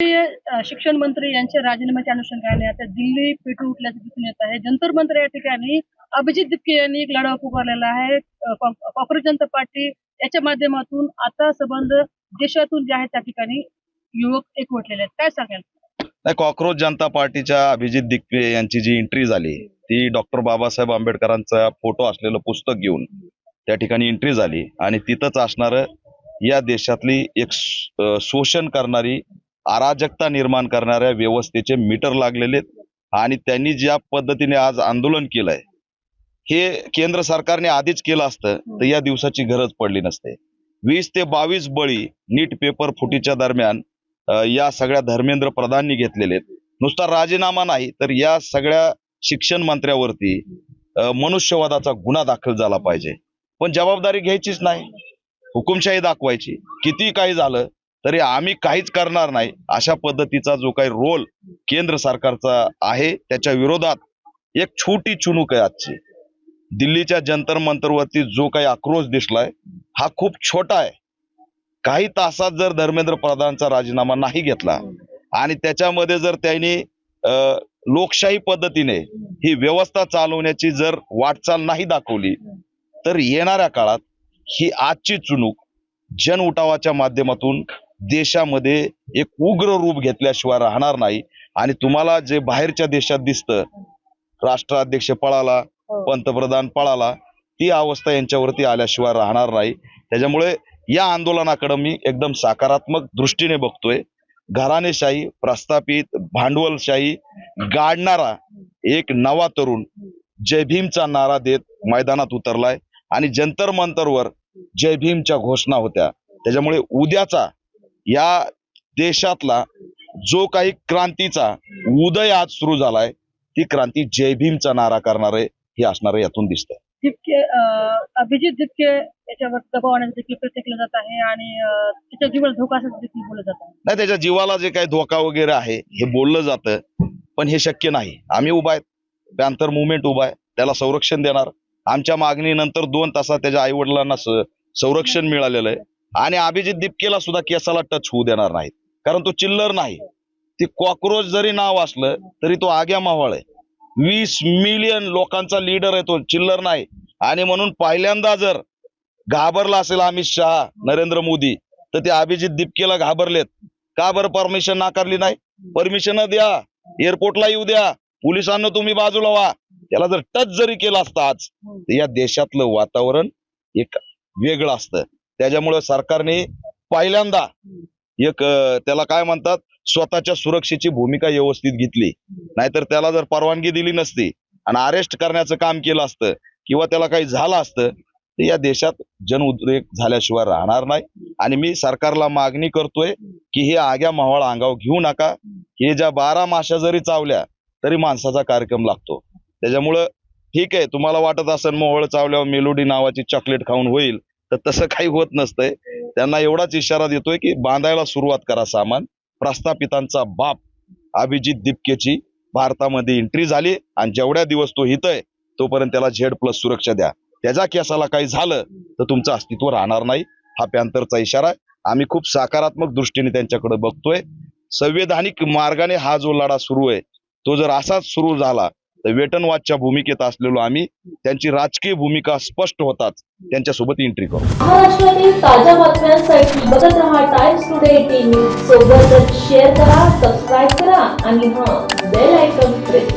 शिक्षण मंत्री यांच्या राजीनाम्याच्या अनुषंगाने आता दिल्ली पेटून उठल्याचं दिसून येत आहे। जंतर मंतर या ठिकाणी अभिजित दिपके यांनी एक लढा पुकारलेला आहे। काँग्रेस जनता पार्टी याच्या माध्यमातून आता संबंध देशातून जे आहे त्या ठिकाणी युवक एकवटलेले आहेत। काय सांगाल? नाही, काँग्रेस जनता पार्टीच्या अभिजित दिपके यांची जी एंट्री झाली ती डॉक्टर बाबासाहेब आंबेडकरांचा फोटो असलेलं पुस्तक घेऊन त्या ठिकाणी एंट्री झाली आणि तिथंच असणारं या देशातली एक शोषण करणारी, अराजकता निर्माण करणाऱ्या व्यवस्थेचे मीटर लागलेले आणि त्यांनी ज्या पद्धतीने आज आंदोलन केलंय हे केंद्र सरकारने आधीच केलं असतं तर या दिवसाची गरज पडली नसते। 20 ते 22 बळी नीट पेपर फुटीच्या दरम्यान या सगळ्या धर्मेंद्र प्रधाननी घेतलेले। नुसता राजीनामा नाही तर या सगळ्या शिक्षण मंत्र्यावरती मनुष्यवधाचा गुन्हा दाखल झाला पाहिजे, पण जबाबदारी घ्यायचीच नाही, हुकुमशाही दाखवायची। किती काही झालं तरी आम्ही काहीच करणार नाही अशा पद्धतीचा जो काही रोल केंद्र सरकारचा आहे त्याच्या विरोधात एक छोटी चुणूक आहे आजची। दिल्लीच्या जंतर मंतरवरती जो काही आक्रोश दिसलाय हा खूप छोटा आहे। काही तासात जर धर्मेंद्र प्रधानचा राजीनामा नाही घेतला आणि त्याच्यामध्ये जर त्यांनी लोकशाही पद्धतीने ही व्यवस्था चालवण्याची जर वाटचाल नाही दाखवली तर येणाऱ्या काळात ही आजची चुणूक जन उठावाच्या माध्यमातून देशामध्ये एक उग्र रूप घेतल्याशिवाय राहणार नाही। आणि तुम्हाला जे बाहेरच्या देशात दिसतं, राष्ट्राध्यक्ष पळाला, पंतप्रधान पळाला, ती अवस्था यांच्यावरती आल्याशिवाय राहणार नाही। त्याच्यामुळे या आंदोलनाकडे मी एकदम सकारात्मक दृष्टीने बघतोय। घराणेशाही, प्रस्थापित, भांडवलशाही गाडणारा एक नवा तरुण जय भीमचा नारा देत मैदानात उतरलाय आणि जंतर मंतरवर जय भीमच्या घोषणा होत्या। त्याच्यामुळे उद्याचा या देशातला जो काही क्रांतीचा उदय आज सुरू झालाय ती क्रांती जय भीमचा नारा करणारे हे असणारे यातून दिसतंय। दिपके अभिजित दिपके याच्यावर दबाव आणण्याचं देखील प्रयत्न केला जात आहे आणि त्याच्या जीवाला धोका असं देखील बोललं जात आहे। नाही, त्याच्या जीवाला जे काही धोका वगैरे आहे हे बोललं जातं, पण हे शक्य नाही। आम्ही उभा आहेत, पॅन्थर मुवमेंट उभा आहे, त्याला संरक्षण देणार। आमच्या मागणीनंतर 2 तासात त्याच्या आई वडिलांना संरक्षण मिळालेलं आहे आणि अभिजित दिपकेला सुद्धा केसाला टच होऊ देणार नाहीत, कारण तो चिल्लर नाही। ती कॉक्रोच जरी नाव असलं तरी तो आग्या मावळ आहे। 20 मिलियन लोकांचा लीडर आहे तो, चिल्लर नाही। आणि म्हणून पहिल्यांदा जर घाबरला असेल अमित शहा, नरेंद्र मोदी, तर ते अभिजित दिपकेला घाबरलेत। का बरं परमिशन नाकारली नाही? परमिशन द्या, एअरपोर्टला येऊ द्या, पोलिसांना तुम्ही बाजूला व्हा। त्याला जर टच जरी केला असता आज तर या देशातलं वातावरण एक वेगळं असतं। त्याच्यामुळे सरकारने पहिल्यांदा एक त्याला काय म्हणतात स्वतःच्या सुरक्षेची भूमिका व्यवस्थित घेतली, नाहीतर त्याला जर परवानगी दिली नसती आणि अरेस्ट करण्याचं काम केलं असतं किंवा त्याला काही झालं असतं तर या देशात जनउद्रेक झाल्याशिवाय राहणार नाही। आणि मी सरकारला मागणी करतोय की हे आग्या मावळ अंगावर घेऊ नका। हे ज्या 12 माश्या जरी चावल्या तरी माणसाचा कार्यक्रम लागतो। त्याच्यामुळं ठीक आहे, तुम्हाला वाटत असेल मोहळ चावल्यावर मेलोडी नावाची चॉकलेट खाऊन होईल, तर तसं काही होत नसतंय। त्यांना एवढाच इशारा देतोय की बांधायला सुरुवात करा सामान। प्रस्थापितांचा बाप अभिजित दिपकेची भारतामध्ये एंट्री झाली आणि जेवढ्या दिवस तो हित आहे तोपर्यंत त्याला Z+ सुरक्षा द्या। त्याच्या केसाला काही झालं तर तुमचं अस्तित्व राहणार नाही, हा पॅन्थरचा इशारा आहे। आम्ही खूप सकारात्मक दृष्टीने त्यांच्याकडे बघतोय। संवैधानिक मार्गाने हा जो लढा सुरू आहे तो जर असाच सुरू झाला तर वेटनवादच्या भूमिकेत असलेलो आम्ही त्यांची राजकीय भूमिका स्पष्ट होताच त्यांच्यासोबत एंट्री करू। महाराष्ट्रातील ताज्या बातम्यांसाठी बघत रहा टाइम्स टुडे 18 न्यूज। सोबतच शेअर करा, सबस्क्राईब करा आणि बेल आयकॉन प्रेस